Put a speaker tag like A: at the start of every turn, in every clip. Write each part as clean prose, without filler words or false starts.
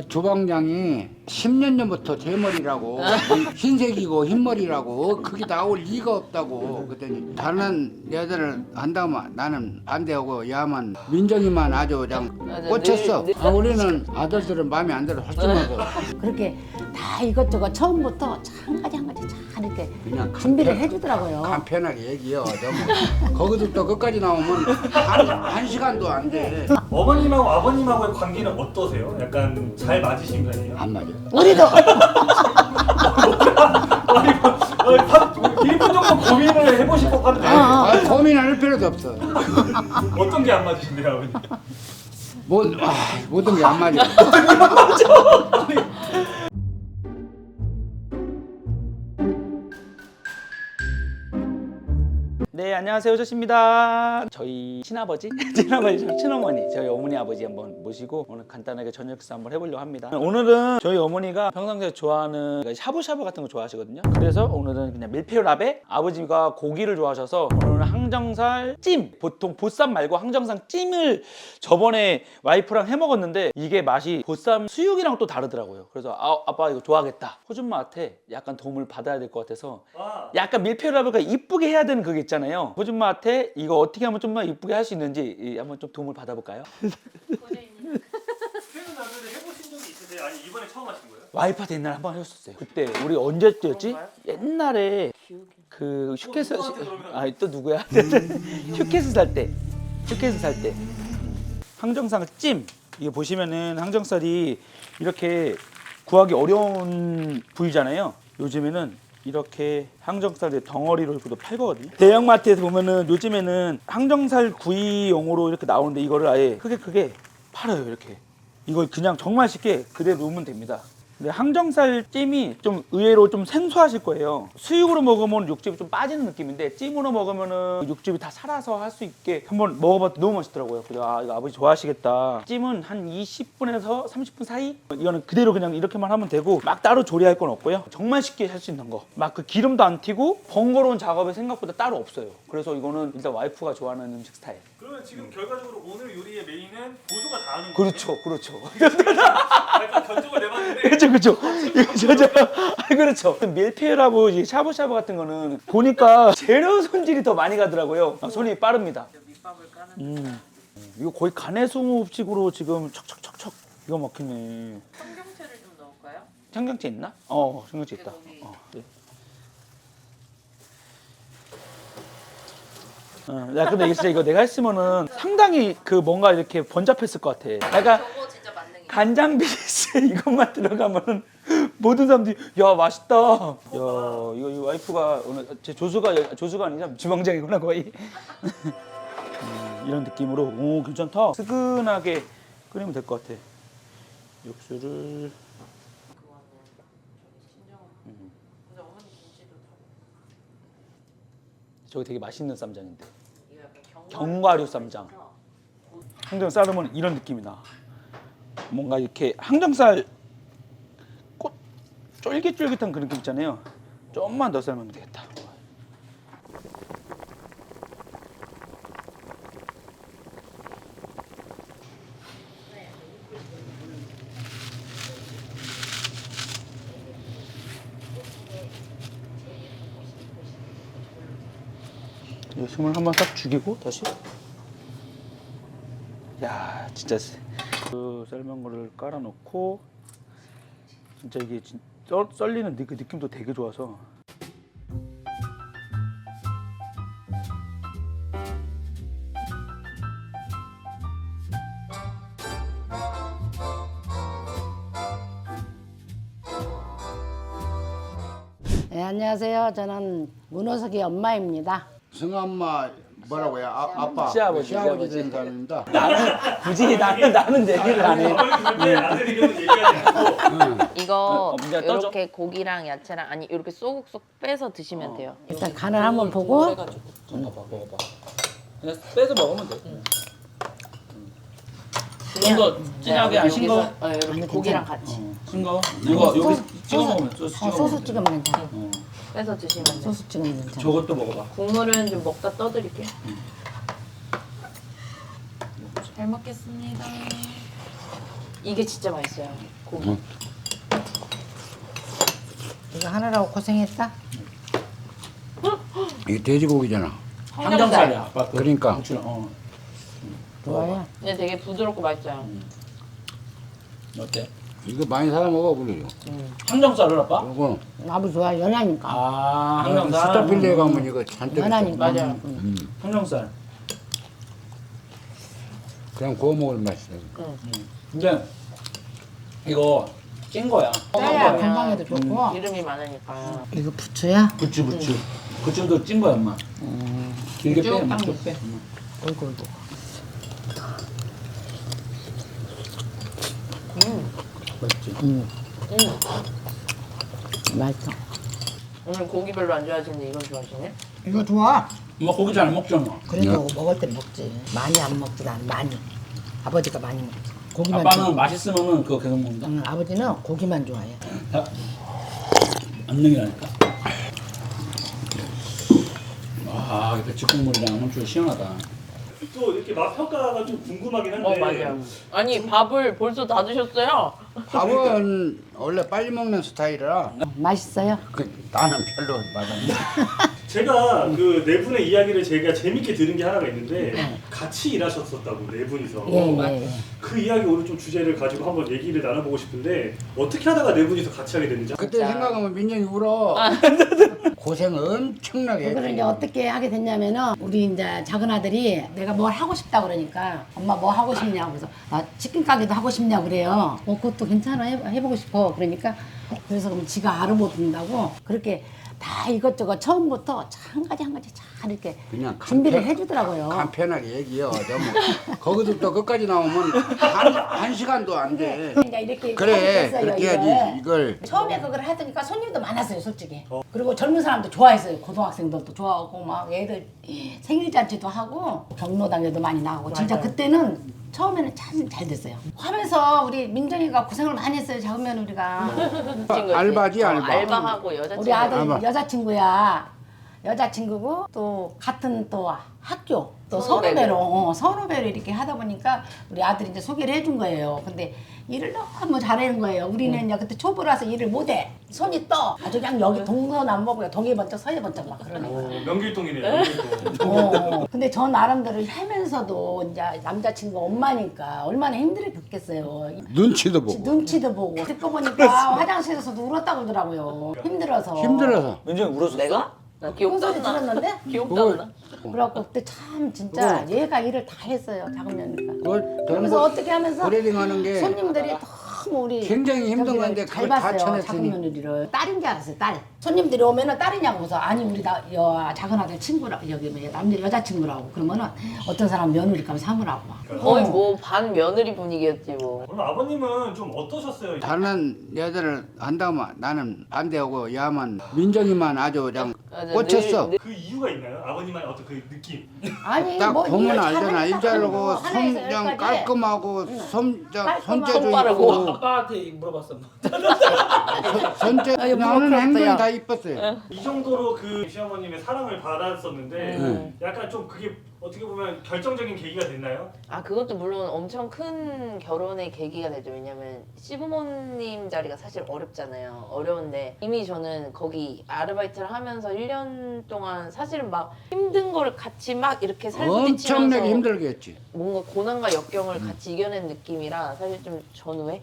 A: 주방장이 10년 전부터 제 머리라고 흰색이고 흰머리라고 그게 나올 리가 없다고 그랬더니 다른 여자를 한다면 나는 반대하고 야만 민정이만 아주 그냥 꽂혔어. 우리는 아들들은 마음에 안 들어 솔직하고
B: 그렇게 다 이것저것 처음부터 한 가지 잘 이렇게
A: 그냥
B: 준비를 해주더라고요.
A: 간편하게 얘기해요. 너무 거기서부터 끝까지 나오면 한 시간도 안 돼.
C: 어머님하고 아버님하고의 관계는 어떠세요? 약간 잘 맞으신 편이에요?
A: 안 맞아.
B: 우리도
C: 아니, 1분 정도 고민을 해보실 것 같네.
A: 고민할 필요도 없어.
C: 어떤 게 안 맞으신데요, 아버님?
A: 모든 게 안 맞아.
D: 네, 안녕하세요. 조씨입니다. 저희 친아버지, 친어머니, 저희 어머니 아버지 한번 모시고 오늘 간단하게 저녁 식사 한번 해보려고 합니다. 오늘은 저희 어머니가 평상시에 좋아하는 샤브샤브 같은 거 좋아하시거든요. 그래서 오늘은 그냥 밀푀유랍에 아버지가 고기를 좋아하셔서 오늘은 항정살 찜! 보통 보쌈 말고 항정살 찜을 저번에 와이프랑 해 먹었는데 이게 맛이 보쌈 수육이랑 또 다르더라고요. 그래서 아빠 이거 좋아하겠다. 호준마한테 약간 도움을 받아야 될 것 같아서 약간 밀푀유랍을 이쁘게 해야 되는 그게 있잖아요. 호준마한테 이거 어떻게 하면 좀 더 이쁘게 할 수 있는지 한번 좀 도움을 받아볼까요?
C: 해보신 적이 있으세요? 아니 이번에 처음 하신 거예요?
D: 와이프한테 옛날에 한번 해줬었어요. 그때 우리 언제였지? 옛날에 그 슈케스 또 누구야? 슈케스 살 때 항정살 찜 이게 보시면은 항정살이 이렇게 구하기 어려운 부위잖아요. 요즘에는 이렇게 항정살 덩어리로 이렇게 팔거든요. 대형마트에서 보면은 요즘에는 항정살 구이용으로 이렇게 나오는데 이거를 아예 크게 팔아요. 이렇게 이걸 그냥 정말 쉽게 그대로 놓으면 됩니다. 근데 항정살 찜이 좀 의외로 좀 생소하실 거예요. 수육으로 먹으면 육즙이 좀 빠지는 느낌인데 찜으로 먹으면은 육즙이 다 살아서 할 수 있게 한번 먹어봤더니 너무 맛있더라고요. 그래서 이거 아버지 좋아하시겠다. 찜은 한 20분에서 30분 사이? 이거는 그대로 그냥 이렇게만 하면 되고 막 따로 조리할 건 없고요. 정말 쉽게 할 수 있는 거. 막 그 기름도 안 튀고 번거로운 작업이 생각보다 따로 없어요. 그래서 이거는 일단 와이프가 좋아하는 음식 스타일.
C: 그러면 지금 결과적으로 오늘 요리의 메인은 보조가 다 하는 거예요?
D: 그렇죠.
C: 약간 견적을 내봤는데
D: 그렇죠. 그렇죠. 밀푀유랍 샤브샤브 같은 거는 보니까 재료 손질이 더 많이 가더라고요. 손이 빠릅니다.
E: 밑밥을 까는
D: 이거 거의 간해수목식으로 지금 척척척척 이거 먹히네.
E: 청경채를 좀 넣을까요?
D: 청경채 있나? 청경채 있다. 네. 야 근데 이게 진짜 이거 내가 했으면은 상당히 그 뭔가 이렇게 번잡했을 것 같아. 약간
E: 저거 진짜 만능이에요.
D: 간장 비빔 이것만 들어가면은 모든 사람들이 야 맛있다. 야 이거 와이프가 오늘 제 조수가 아니라 주방장이구나 거의. 이런 느낌으로 오 괜찮다. 스근하게 끓이면 될 것 같아. 육수를
E: 그거는 저기 친정은 근데 어머니 김치도
D: 저기 되게 맛있는 쌈장인데
E: 이거 약간
D: 견과류 쌈장. 항정 쌀으면 이런 느낌이 나. 뭔가 이렇게 항정살 쫄깃쫄깃한 그런 느낌 있잖아요. 좀만 더 삶으면 되겠다. 이 숨을 한번 싹 죽이고 다시. 야 진짜 그 삶은 거를 깔아놓고 진짜 이게 썰리는 그 느낌도 되게 좋아서.
B: 네, 안녕하세요. 저는 문호석이 엄마입니다.
A: 승엄마 뭐라고요? 아빠
D: 시아버지
A: 된 사람입니다.
D: 나는 얘기를 안 해.
C: 아들 의견은 얘기하지 않고
E: 이거
D: 문제가 떠져?
E: 이렇게 고기랑 야채랑 아니 이렇게 쏙쏙 빼서 드시면 돼요.
B: 일단 간을 한번 보고
D: 먹어봐. 그냥 빼서 먹으면 돼.
E: 그냥
D: 더 진하게 안 싱거워?
E: 이렇게 고기랑 같이
D: 싱거워? 이거 여기 찍어 먹으면
B: 소스 찍으면 괜찮아.
E: 빼서 드시면 돼요.
B: 소스 찍으면 괜찮아.
D: 저것도 먹어봐.
E: 국물은 좀 먹다 떠드릴게요. 잘 먹겠습니다. 이게 진짜 맛있어요. 고기.
B: 이거 하느라고 고생했다.
A: 이게 돼지고기잖아.
D: 항정살이야. 아빠 그
A: 그러니까.
D: 고추랑,
B: 좋아요.
E: 근데 되게 부드럽고 맛있어요.
D: 어때?
A: 이거 많이 사 먹어 그래요.
D: 항정살을 아빠?
A: 이거
B: 나도 좋아 연하니까.
D: 아 항정살.
A: 스타필레 가면 이거 잔뜩 있어.
B: 연하니까.
E: 맞아요.
D: 항정살.
A: 그냥 구워 먹을 맛이야.
D: 근데 이거 찐 거야.
B: 짜야
E: 먹으면
B: 건강에도 좋고.
E: 기름이 많으니까.
B: 이거 부추야?
D: 부추. 부추도 찐 거야 엄마. 길게 빼, 막 빼.
B: 어이구 어이구.
D: 맛있지.
B: 맛있어.
E: 오늘 고기 별로 안 좋아하시는데 이건 좋아하시네?
B: 이거 좋아.
D: 엄마 고기 잘 먹잖아.
B: 그래도 먹을 땐 먹지. 많이 안 먹지 난 많이. 아버지가 많이 먹지. 고기만
D: 아빠는
B: 좋아.
D: 맛있으면은 그거 계속 먹는다.
B: 아버지는 고기만 좋아해.
D: 안 능이라니까. 와, 이렇게 쥐국물이랑 엄청 시원하다.
C: 또 이렇게 맛 평가가 좀 궁금하긴 한데.
E: 맞아요. 아니 밥을 벌써 다 드셨어요?
A: 밥은 원래 빨리 먹는 스타일이라
B: 맛있어요?
A: 나는 별로 맛없네.
C: 제가 그 네 분의 이야기를 제가 재밌게 들은 게 하나가 있는데 같이 일하셨었다고 네 분이서.
B: 예.
C: 그 이야기 오늘 좀 주제를 가지고 한번 얘기를 나눠보고 싶은데 어떻게 하다가 네 분이서 같이 하게 됐는지.
A: 그때 생각하면 민영이 울어. 고생 엄청나게
B: 그거를
A: 했지.
B: 이제 어떻게 하게 됐냐면은 우리 이제 작은 아들이 내가 뭘 하고 싶다 그러니까 엄마 뭐 하고 싶냐고 그래서 나 치킨 가게도 하고 싶냐 그래요. 그것도 괜찮아 해보고 싶어 그러니까 그래서 그럼 지가 알아보든다고 그렇게 다 이것저것 처음부터 한 가지 잘 이렇게
A: 그냥
B: 준비를 해주더라고요.
A: 간편하게 얘기해요. 너무 거기서부터 끝까지 나오면 한 시간도 안 돼.
B: 이제 이렇게
A: 그래
B: 하게 됐어요,
A: 그렇게 해야지 이걸.
B: 처음에 그걸 하니까 손님도 많았어요, 솔직히. 그리고 젊은 사람도 좋아했어요. 고등학생들도 좋아하고 막 애들 생일 잔치도 하고 경로당에도 많이 나가고 진짜 그때는 처음에는 참 잘 됐어요. 하면서 우리 민정이가 고생을 많이 했어요, 작은 며느리가.
E: 친구지.
A: 알바지, 알바.
E: 알바하고 여자친구.
B: 우리 아들
A: 알바.
B: 여자친구야. 여자친구고 또 같은 또 학교 또
E: 선후배로.
B: 선후배로 이렇게 하다 보니까 우리 아들이 이제 소개를 해준 거예요. 근데 일을 너무 잘하는 거예요. 우리는 이제 그때 초보라서 일을 못해. 손이 떠. 아주 그냥 여기 동서남북으로 동해 번쩍 서해 번쩍 막 그러는 거예요.
C: 명길동이네요. 명길동.
B: 근데 저 나름대로 하면서도 이제 남자친구 엄마니까 얼마나 힘들었겠어요.
A: 눈치도 보고.
B: 눈치도 보고 듣고 보니까 화장실에서도 울었다고 그러더라고요. 힘들어서.
D: 민정이 울었어.
E: 내가? 나 기억도
B: 큰 소리
E: 안 나.
B: 들었는데?
E: 기억도 안 나.
B: 그래갖고 그때 참 진짜 얘가 일을 다 했어요, 작은 며느리가.
A: 그걸
B: 그러면서 어떻게 하면서
A: 브레딩 하는 게
B: 손님들이 너무 우리
A: 굉장히 힘든
B: 저기를
A: 건데
B: 잘
A: 그걸 다
B: 봤어요, 작은
A: 쳐냈으니.
B: 며느리를. 딸인 줄 알았어요, 딸. 손님들이 오면은 딸이냐고 해서 아니 우리 작은 아들 친구라 여기 뭐 여자친구라고 그러면은 어떤 사람 며느리감 삼으라고 막.
E: 거의 뭐 반 며느리 분위기였지 뭐.
C: 오늘 아버님은 좀 어떠셨어요?
A: 다른 여자를 한다면 나는 반대하고 야만 민정이만 아주 그냥
E: 맞아,
A: 꽂혔어.
E: 늘-
C: 그 이유가 있나요? 아버님만의 어떤 그 느낌?
B: 아니
A: 딱
B: 뭐
A: 보면
B: 일을
A: 알잖아.
B: 잘하니까
A: 일 잘하고
B: 그런 거 하나에서
A: 손장
B: 열까지.
A: 깔끔하고
B: 깔끔하고
A: 손재주
E: 손 빠르고.
A: 있고
D: 아빠한테 물어봤어.
A: 손재
B: 아유,
A: 나는 행동이
B: 부끄럽대요.
A: 다 이뻤어요.
C: 이 정도로 그 시어머님의 사랑을 받았었는데 약간 좀 그게 어떻게 보면 결정적인 계기가 됐나요?
E: 아 그것도 물론 엄청 큰 결혼의 계기가 되죠. 왜냐면 시부모님 자리가 사실 어렵잖아요. 어려운데 이미 저는 거기 아르바이트를 하면서 1년 동안 사실은 막 힘든 거를 같이 막 이렇게 살부딪히면서
A: 엄청나게 힘들게 했지.
E: 뭔가 고난과 역경을 같이 이겨낸 느낌이라 사실 좀 전후에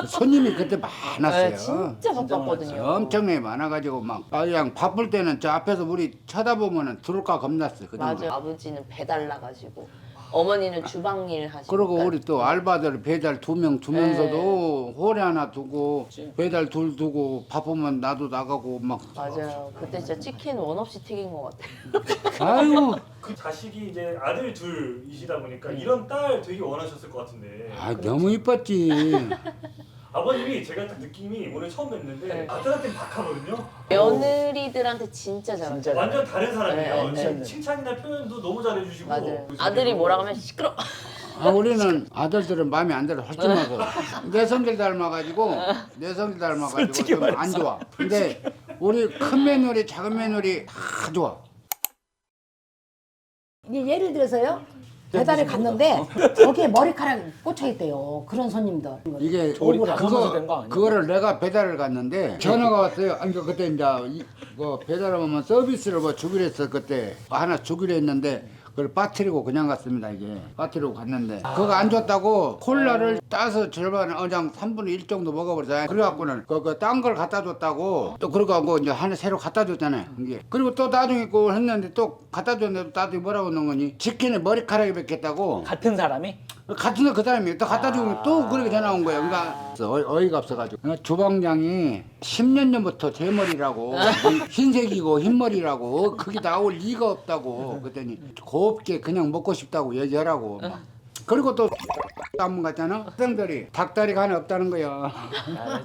A: 손님이 그때 많았어요.
E: 네, 진짜 바빴거든요.
A: 엄청나게 많아가지고 막 그냥 바쁠 때는 저 앞에서 우리 쳐다보면은 들어올까 겁났어.
E: 맞아요. 아버지는 배달 나가시고 어머니는 주방 일 하시고.
A: 그리고
E: 그러니까
A: 우리 또 알바들 배달 2명 두면서도 홀에 하나 두고 배달 둘 두고 바쁘면 나도 나가고 막.
E: 맞아요. 그때 진짜 치킨 원 없이 튀긴 것 같아요.
A: 아유,
C: 그 자식이 이제 아들 둘이시다 보니까 이런 딸 되게 원하셨을 것 같은데
A: 아 너무 이뻤지.
C: 아버님이 제가 딱 느낌이 오늘 처음 뵀는데
E: 네.
C: 아들한테 박하거든요.
E: 며느리들한테 진짜 잘하죠.
C: 완전 다른 사람이에요.
E: 네, 네.
C: 칭찬이나 표현도 너무 잘해주시고.
E: 맞아요. 아들이 뭐라 하면 시끄러.
A: 아 우리는 아들들은 마음에 안 들어 솔직하고 내 성질 닮아가지고 좀 안 좋아. 근데 우리 큰 며느리 작은 며느리 다 좋아.
B: 이제 예를 들어서요. 배달을 갔는데 거기에 머리카락이 꽂혀 있대요. 그런 손님들.
A: 이게
D: 조리 다 하면서 된거 아니야?
A: 그거를 내가 배달을 갔는데 전화가 왔어요. 아니 그때 이제 뭐 배달하면 서비스를 뭐 주기로 했어. 그때 하나 주기로 했는데 그걸 빠뜨리고 그냥 갔습니다. 이게 빠뜨리고 갔는데 그거 안 줬다고 콜라를 따서 절반 어장 3분의 1 정도 먹어버렸어요. 그래갖고는 딴 걸 갖다 줬다고 또 그러고 이제 하나 새로 갖다 줬잖아요. 이게 그리고 또 나중에 그 했는데 또 갖다 줬는데 나중에 뭐라고 넣은 거니? 치킨에 머리카락이 뱉겠다고.
D: 같은 사람이?
A: 같은 그 사람이 또 갖다 주고 또 그렇게 전화 온 거예요. 그러니까 어이가 없어가지고 주방장이 10년 전부터 제 머리라고 흰색이고 흰머리라고 그게 나올 리가 없다고 그랬더니 곱게 그냥 먹고 싶다고 얘기하라고 막. 그리고 또 한번 갔잖아. 학생들이 닭다리가 하나 없다는 거야.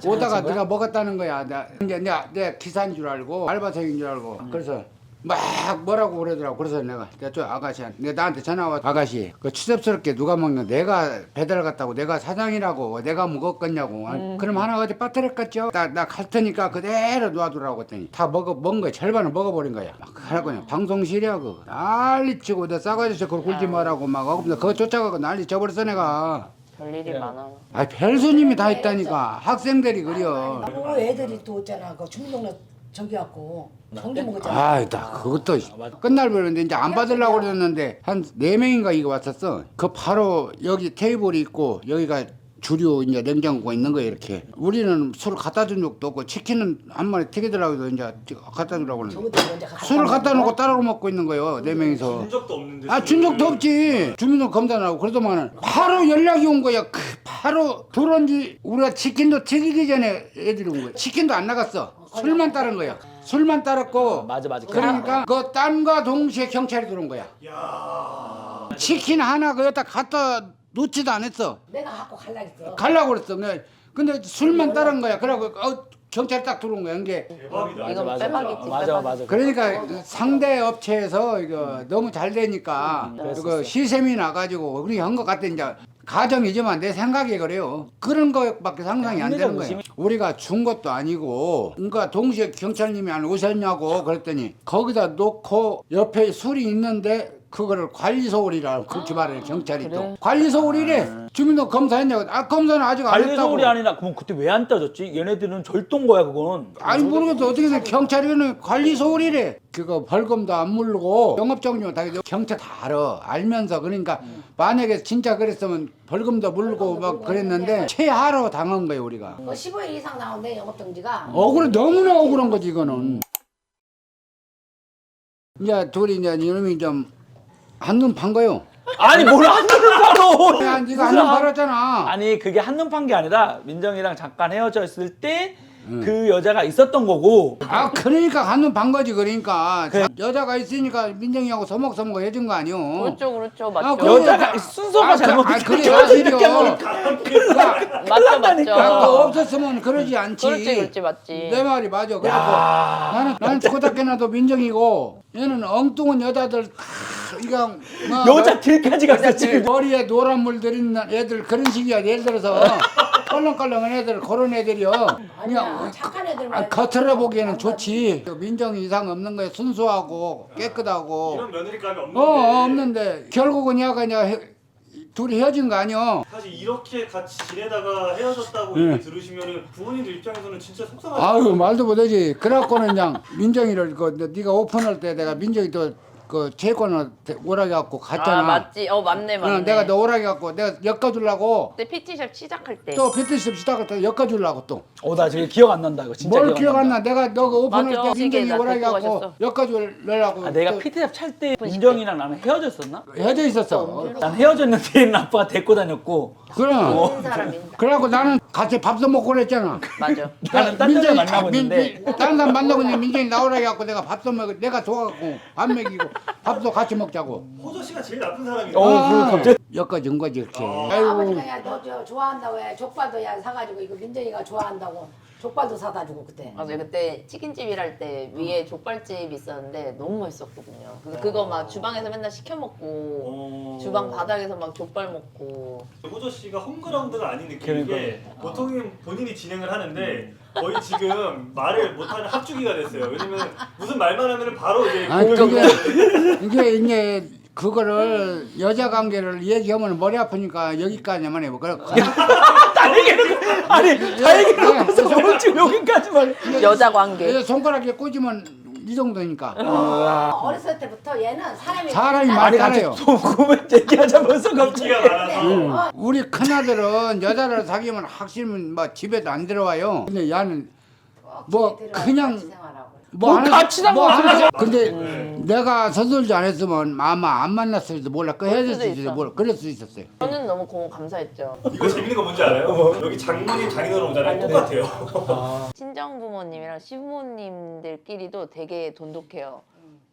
A: 오다가 내가 먹었다는 거야. 내가 기사인 줄 알고 알바생인 줄 알고 그래서 막 뭐라고 그러더라고. 그래서 내가 저 아가씨한테 나한테 전화 와. 아가씨 그 추접스럽게 누가 먹냐. 내가 배달 갔다고 내가 사장이라고 내가 먹었겠냐고. 그럼 하나 어디 빠뜨렸겠죠. 나 갈 테니까 그대로 놔두라고 했더니 다 먹은 거야. 절반을 먹어버린 거야. 막 하라고 그냥 방송실이야 그거. 난리치고 내 싸가지서 그걸 굴지 말라고 막 하고 그거 쫓아가고 난리 쳐버렸어 내가.
E: 별일이 많아.
A: 아 별손님이 다 있다니까. 학생들이 그려.
B: 애들이 또 있잖아. 그 중동네 저기 갖고 전기 먹었잖아.
A: 아이, 나 그것도 끝날 버렸는데 이제 안 받으려고 그랬는데 한 4명인가 이거 왔었어. 그 바로 여기 테이블이 있고 여기가 주류 이제 냉장고가 있는 거예요 이렇게. 우리는 술 갖다 준 적도 없고 치킨은 한 마리 튀기더라고 해서 이제 갖다 주라고 하는데
B: 저것도 먼저 갖다
A: 술을 갖다
B: 놓고.
A: 놓고 따로 먹고 있는 거예요 4명이서.
C: 준 적도 없는데.
A: 아, 준 적도 없지. 주민등 검사하고 그러더만은 바로 연락이 온 거야. 바로 들어온 지 우리가 치킨도 튀기기 전에 애들이 온 거야. 치킨도 안 나갔어. 술만 따른 거야. 술만 따랐고.
D: 맞아.
A: 그러니까 그 땀과 동시에 경찰이 들어온 거야.
C: 야.
A: 치킨 하나 그기다 갖다 놓지도 않았어.
B: 내가 갖고 갈라 했어.
A: 가려고 그랬어. 근데 술만 따른 거야. 그래갖고 경찰이 딱 들어온 거야. 이게
C: 대박이다.
E: 이건 빼박이지.
D: 맞아.
A: 그러니까 상대 업체에서 이거 너무 잘 되니까 이거 시샘이 나가지고 우리 한 것 같아. 이제 가정이지만 내 생각이 그래요. 그런 거밖에 상상이 안 되는 거예요. 우리가 준 것도 아니고 그러니까 동시에 경찰님이 안 오셨냐고 그랬더니 거기다 놓고 옆에 술이 있는데 그거를 관리소홀이라고 그렇게 말해요. 경찰이 또 관리소홀이래. 주민등 검사했냐고. 아 검사는 아직 안 했다고.
D: 관리소홀이 아니라 그럼 그때 왜 안 따졌지? 얘네들은 절도인 거야 그건.
A: 아니 모르겠어. 어떻게 돼. 경찰이는 관리소홀이래. 그거 벌금도 안 물고 영업정지만 다 경찰 다 알면서 그러니까 만약에 진짜 그랬으면 벌금도 물고 막 그랬는데 최하로 당한 거예요 우리가.
B: 15일 이상 나온대 영업정지가.
A: 억울해. 너무나 억울한 거지 이거는. 이제 둘이 이제 이놈이 좀 한눈 판 거요.
D: 아니 뭘 한눈을 팔어?
A: 야, 네가 한눈 팔았잖아.
D: 아니 그게 한눈 판 게 아니라 민정이랑 잠깐 헤어졌을 때 그 여자가 있었던 거고.
A: 아 그러니까 한눈 판 거지. 그러니까 여자가 있으니까 민정이하고 서먹서먹 해준 거 아니오.
E: 그렇죠. 맞죠.
A: 아, 그래.
D: 여자가 순서가 잘못됐어.
A: 그래
D: 이렇게
A: 사실이요.
E: 맞죠.
A: 그거 없었으면 그러지 않지.
E: 그렇지 맞지.
A: 내 말이 맞아. 그래서 나는 고등학교 나도 민정이고 얘는 엉뚱한 여자들 다 이거 뭐
D: 여자 길까지 갔어 지금.
A: 머리에 노란 물 들인 애들 그런 식이야. 예를 들어서 껄렁껄렁한 애들 그런 애들이요.
B: 아니야 착한 애들만.
A: 겉으로 보기에는 좋지. 민정 이상 없는 거야. 순수하고 깨끗하고.
C: 이런 며느리감이 없는데.
A: 없는데 결국은 얘가 이제 둘이 헤어진 거 아니야.
C: 사실 이렇게 같이 지내다가 헤어졌다고 얘기 들으시면은 부모님들 입장에서는 진짜 속상하죠.
A: 아유 말도 못하지. 그래갖고는 그냥 민정이를 네가 오픈할 때 내가 민정이 또 그 채권을 오라게 갖고 갔잖아.
E: 아 맞지. 맞네.
A: 내가 너 오라게 갖고 내가 엮어주려고
E: 그때 PT샵 시작할 때.
A: 또 피트십 시작할 때 엮어주려고 또.
D: 나 지금 기억 안 난다 이거 진짜.
A: 뭘 기억 안 나. 내가 너가 오픈할
E: 맞아.
A: 때 민정이
E: 나
A: 오라게
E: 데리고
A: 갖고
E: 가셨어.
A: 엮어주려고.
D: 내가
A: 또
D: 피트샵 찰 때 민정이랑 나는 헤어졌었나?
A: 헤어져 있었어.
D: 난 헤어졌는데 얘는 아빠가 데리고 다녔고.
A: 그럼.
E: 좋은 사람인.
A: 그래갖고 나는 같이 밥도 먹고 그랬잖아.
E: 맞아.
D: 나는 딴 여자 만나고 있는데.
A: 다른 사람 만나고 있는데 민정이 나오라게 갖고 내가 밥도 먹고 내가 좋아갖고 밥 먹이고 밥도 같이 먹자고.
C: 호조 씨가 제일 나쁜 사람이네.
D: 갑자기.
A: 엮어준 거지 이렇게.
B: 아버지가
A: 아이고.
B: 야너 좋아한다고 해. 족발도 야 사가지고 이거 민정이가 좋아한다고 족발도 사다 주고 그때.
E: 맞아요. 그때 치킨집 일할 때 위에 족발집 있었는데 너무 맛있었거든요. 그래서 그거 막 주방에서 맨날 시켜 먹고 주방 바닥에서 막 족발 먹고.
C: 호조 씨가 홈그라운드가 아닌 느낌인
D: 그러니까.
C: 게 보통은 본인이 진행을 하는데 거의 지금 말을 못하는 합주기가 됐어요. 왜냐면 무슨 말만 하면 바로 이제
A: 아
C: 공격을
A: 이게 그거를 여자 관계를 얘기하면 머리 아프니까 여기까지만 해봐. 그래.
D: 다 얘기하는 거 아니 다 얘기하는 거 없어. 지금 여기까지만.
E: 여자 관계.
A: 손가락에 꽂으면 이 정도니까.
B: 어렸을 때부터 얘는
A: 사람이
D: 아니
A: 많잖아요.
D: 같이 궁금한 얘기하자면서 갑자기.
C: 인기가 많아서
A: 우리 큰아들은 여자를 사귀면 확실히 뭐 집에도 안 들어와요. 근데 얘는 뭐 그냥
D: 뭐 같이
A: 뭐
D: 생활하고
A: 하나 근데 내가 서둘지 안 했으면 아마 안 만났을지도 몰라. 그
E: 그럴
A: 헤어질
E: 수도
A: 수도
E: 있어.
A: 몰라. 그럴 수 있었어요.
E: 저는 너무 감사했죠.
C: 이거 재밌는 거 뭔지 알아요? 여기 장모님 장인어른 오잖아요. 똑같아요.
E: 친정 부모님이랑 시부모님들끼리도 되게 돈독해요.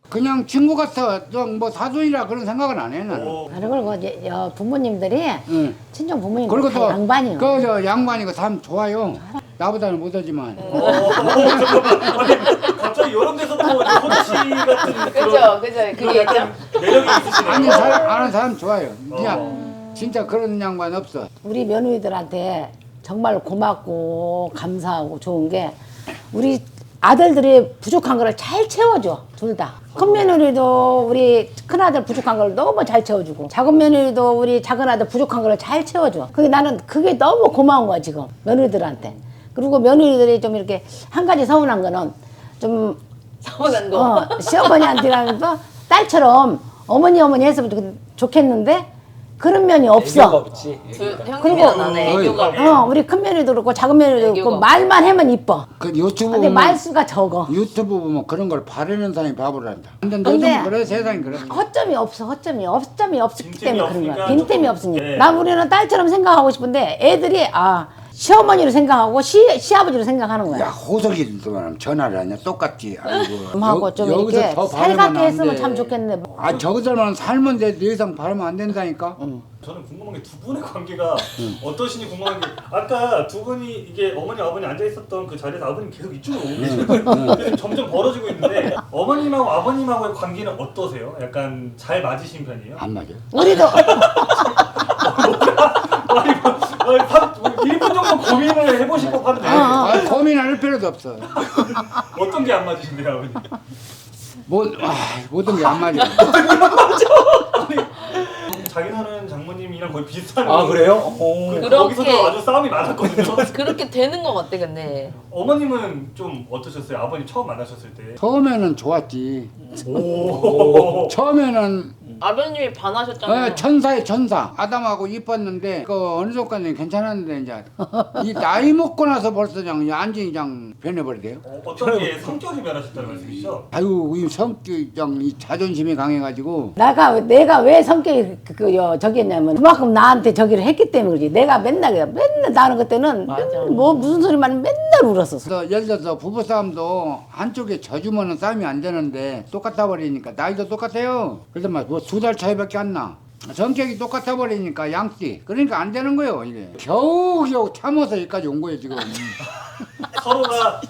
A: 그냥 친구 같아. 뭐 사돈이라 그런 생각은 안 해 나는.
C: 오.
B: 그리고 이제 부모님들이
A: 응.
B: 친정 부모님들
A: 그리고
B: 다
A: 또
B: 양반이요.
A: 그저 양반이고 참 좋아요. 나보다는 못하지만.
C: 아니, 갑자기 이런 데서 또 코치 같은 그런
E: 그죠? 그게
C: 그런
E: 있죠?
C: 약간 매력이 있으시네요.
A: 아는 사람 좋아요. 그냥 진짜 그런 양반 없어.
B: 우리 며느리들한테 정말 고맙고 감사하고 좋은 게 우리 아들들이 부족한 거를 잘 채워줘. 둘 다. 큰 며느리도 우리 큰아들 부족한 걸 너무 잘 채워주고 작은 며느리도 우리 작은아들 부족한 거를 잘 채워줘. 그게 나는 그게 너무 고마운 거야 지금 며느리들한테. 그리고 며느리들이 좀 이렇게 한 가지 서운한 거는 좀
E: 서운한 거.
B: 시어머니한테라면 또 딸처럼 어머니 했으면 좋겠는데 그런 면이 없어.
D: 없지.
E: 형님이랑 나는 애교가 없어.
B: 우리 큰 며느리도 그렇고 작은 며느리도 그렇고
E: 애교가
B: 말만 하면 이뻐.
A: 그 유튜브
B: 근데
A: 보면
B: 말수가 적어.
A: 유튜브 보면 그런 걸 바르는 사람이 바보를 한다. 근데
B: 근데
A: 요즘 그래 세상이 그래.
B: 허점이 없어. 허점이 없기
C: 빈틈이
B: 때문에 그런 거야.
C: 없으니까
B: 빈틈이
C: 조금,
B: 없으니까.
C: 네.
B: 난 우리는 딸처럼 생각하고 싶은데 애들이 시어머니로 생각하고 시아버지로 생각하는 거야.
A: 야 호석이도 전화를 하냐 똑같지. 아이고.
B: 하고 좀
A: 여기서
B: 이렇게
A: 더 바르면
B: 살갑게
A: 안
B: 했으면
A: 돼.
B: 참 좋겠는데.
A: 아 저기서만 살면 돼. 더 이상 바르면 안 된다니까.
C: 저는 궁금한 게 두 분의 관계가 어떠시니 궁금한 게 아까 두 분이 이게 어머니 아버님 앉아 있었던 그 자리에서 아버님 계속 이쪽으로 오고 계시거든요. 그래서 점점 벌어지고 있는데 어머님하고 아버님하고의 관계는 어떠세요? 약간 잘 맞으신 편이에요?
A: 안 맞아.
B: 우리도
C: 아니 1분 정도 고민을 해보실 법한데
A: 고민할 필요도 없어.
C: 어떤 게 안 맞으신데요, 아버님?
A: 모든 게 안 맞아.
C: 자기는 장모님이랑 거의 비슷한.
D: 아 그래요?
C: 거기서도 아주 싸움이 많았거든요.
E: 그렇게 되는 것 같아 근데.
C: 어머님은 좀 어떠셨어요? 아버님 처음 만나셨을 때.
A: 처음에는 좋았지.
C: 오.
A: 처음에는
E: 아버님이 반하셨잖아요.
A: 천사의 천사. 아담하고 이뻤는데 그 어느 정도까지는 괜찮았는데 이제 이 나이 먹고 나서 벌써 그냥 완전히 그냥 변해버리대요.
C: 어떤 게 성격이 변하셨다는 말씀이시죠?
A: 아유 이 성격이 이 자존심이 강해가지고
B: 내가 왜 성격이 저기 했냐면 그만큼 나한테 저기를 했기 때문에 그러지. 내가 맨날 나는 그때는 맨날 뭐 무슨 소리만 맨날 울었었어.
A: 그래서 예를 들어서 부부싸움도 한쪽에 져주면은 싸움이 안 되는데 똑같아 버리니까 나이도 똑같아요. 그래서 뭐 2달 차이밖에 안 나. 성격이 똑같아 버리니까 양띠. 그러니까 안 되는 거예요 이게. 겨우 참아서 여기까지 온 거예요 지금.
C: 서로가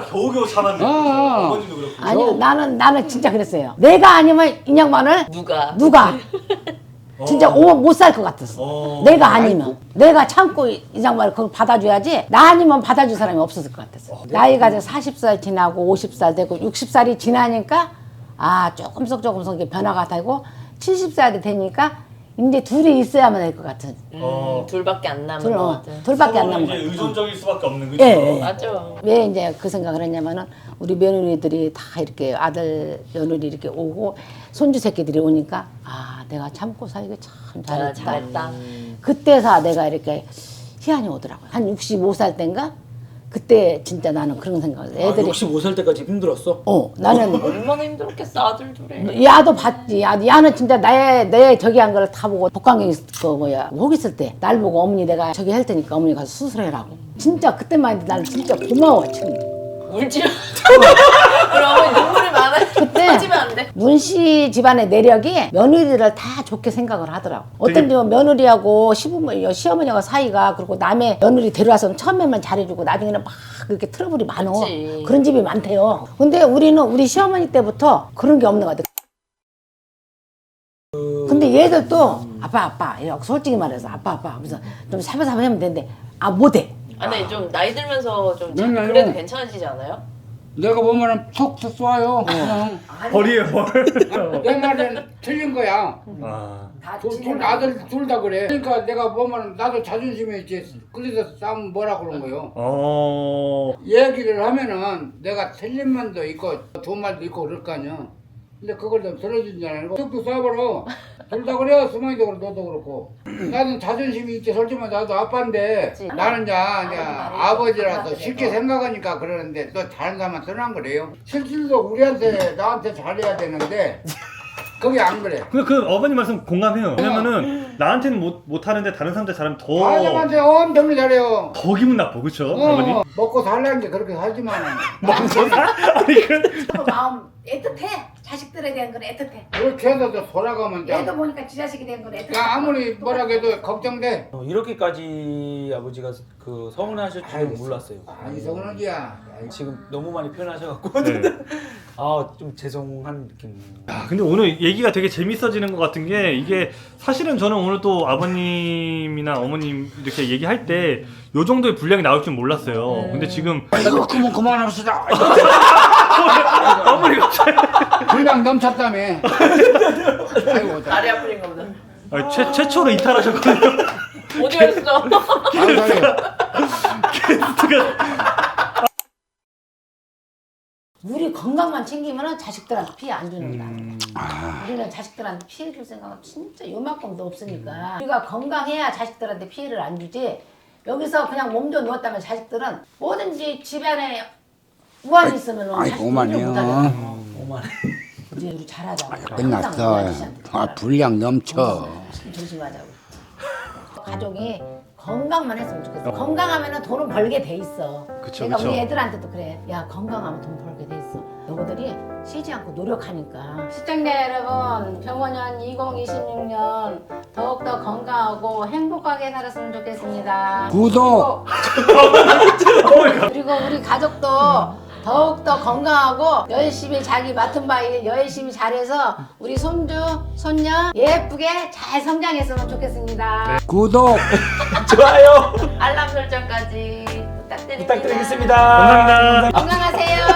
C: 겨우겨우 참았네요.
A: 아.
C: 어머님도 그렇고.
B: 아니요 나는 진짜 그랬어요. 내가 아니면 이 양반을 누가 진짜 못 살 것 같았어. 내가 아니면 내가 참고 이 양반을 그걸 받아줘야지. 나 아니면 받아줄 사람이 없었을 것 같았어. 나이가 40살 지나고 50살 되고 60살이 지나니까 조금씩 이게 변화가 되고 70살이 되니까 이제 둘이 있어야만 될 것 같은.
E: 둘밖에 안 남은 것 같아.
B: 둘밖에 안 남은 것
C: 이제
B: 같아.
C: 의존적일 수밖에 없는 거죠.
B: 예.
E: 맞아.
B: 왜 이제 그 생각을 했냐면은 우리 며느리들이 다 이렇게 아들 며느리 이렇게 오고 손주 새끼들이 오니까 내가 참고 살기 참 잘했다.
E: 잘했다.
B: 그때서 내가 이렇게 희한이 오더라고요. 한 65살 때인가? 그때 진짜 나는 그런 생각을 해요. 애들이
D: 65살 때까지 힘들었어?
B: 나는
E: 얼마나 힘들었겠어 아들 둘이.
B: 야도 봤지. 야는 진짜 내 저기 한 거를 다 보고 복강경 혹 있을 때 날 보고 어머니 내가 저기 할 테니까 어머니 가서 수술해라고. 진짜 그때만 해도 나는 진짜 고마워 지금.
E: 울지 마. 우리 어머니 눈물이 많아요.
B: 그때
E: 터지면 안 돼.
B: 문씨 집안의 내력이 며느리들을 다 좋게 생각을 하더라고. 어떤 집은 며느리하고 시어머니하고 사이가 그리고 남의 며느리 데려와서 처음에만 잘해주고 나중에는 막 그렇게 트러블이 많어.
E: 그치.
B: 그런 집이 많대요. 근데 우리 시어머니 때부터 그런 게 없는 것 같아. 근데 얘들도 아빠 솔직히 말해서 아빠 하면서 좀 사바사바 하면 되는데 못해.
E: 근데 좀 나이 들면서 좀
A: 맨날
E: 그래도
A: 요.
E: 괜찮아지지 않아요?
A: 내가 보면은 툭 쏴요. 그냥
C: 벌이에요 벌.
A: 내 말은 틀린 거야.
C: 아.
B: 다
A: 둘
B: 지내는
A: 아들 둘 다 그래. 그러니까 내가 보면 나도 자존심이 있지. 끌려서 싸우면 뭐라 그런 거요. 얘기를 하면은 내가 틀린 말도 있고 좋은 말도 있고 그럴 거 아니야. 근데 그걸 좀 들어주지 않고 툭툭 쏴버려. 둘 다 그래. 수만이도 그렇고 너도 그렇고. 나는 자존심이 있지. 솔직히 나도 아빠인데
E: 그치.
A: 나는 이제 아버지라서 쉽게 생각하니까 그러는데 또 다른 사람은 떠난 거래요. 실질도 우리한테 나한테 잘해야 되는데 그게 안 그래.
C: 근데 그 어머니 말씀 공감해요. 왜냐면은 나한테는 못하는데 다른 사람한테 잘하면
A: 다른 사람한테 엄청 잘해요.
C: 더 기분 나빠 그렇죠? 아버님?
A: 먹고 살라는 게 그렇게 살지만
C: 아니 그
B: 그 마음 애틋해. 자식들에 대한 건 애틋해.
A: 그렇게 해서 돌아가면 돼.
B: 얘도 보니까 지 자식이 된 건 애틋해.
A: 야, 아무리 뭐라 해도 걱정돼.
D: 이렇게까지 아버지가 그 서운하실 줄은 몰랐어요.
A: 아니 서운하지야.
D: 지금 너무 많이 표현하셔갖고
C: 네.
D: 아 좀 죄송한 느낌.
C: 야, 근데 오늘 얘기가 되게 재밌어지는 것 같은 게 이게 사실은 저는 오늘 또 아버님이나 어머님 이렇게 얘기할 때 요 정도의 분량이 나올 줄 몰랐어요. 근데 지금
A: 이거 그만합시다.
C: 어머니가
A: 분량 넘쳤다며. 아이고,
E: 다리 아프린 거보다.
C: 최초로 이탈하셨거든요.
E: 어디 갔어?
A: 감사해요.
B: 우리 건강만 챙기면 자식들한테 피해 안 주는다. 우리는 자식들한테 피해 줄 생각은 진짜 요만큼도 없으니까 우리가 건강해야 자식들한테 피해를 안 주지. 여기서 그냥 몸 좀 누웠다면 자식들은 뭐든지 집안에 우환이 있으면 자식들이
A: 오만해요.
B: 못하잖아.
D: 오만.
B: 이제 우리 잘하자고.
A: 끝났어. 분량 넘쳐.
B: 조심하자고. 가족이 건강만 했으면 좋겠어. 건강하면 돈은 벌게 돼 있어.
C: 그쵸,
B: 내가
C: 그쵸.
B: 우리 애들한테도 그래. 야 건강하면 돈 벌게 돼 있어. 너희들이 쉬지 않고 노력하니까. 시청자 여러분, 병원년 2026년 더욱더 건강하고 행복하게 살았으면 좋겠습니다.
A: 구독.
B: 그리고 우리 가족도 더욱더 건강하고 열심히 자기 맡은 바 일 열심히 잘해서 우리 손주, 손녀 예쁘게 잘 성장했으면 좋겠습니다.
A: 구독.
D: 좋아요.
E: 알람 설정까지 부탁드립니다.
D: 부탁드리겠습니다.
C: 감사합니다.
B: 건강하세요.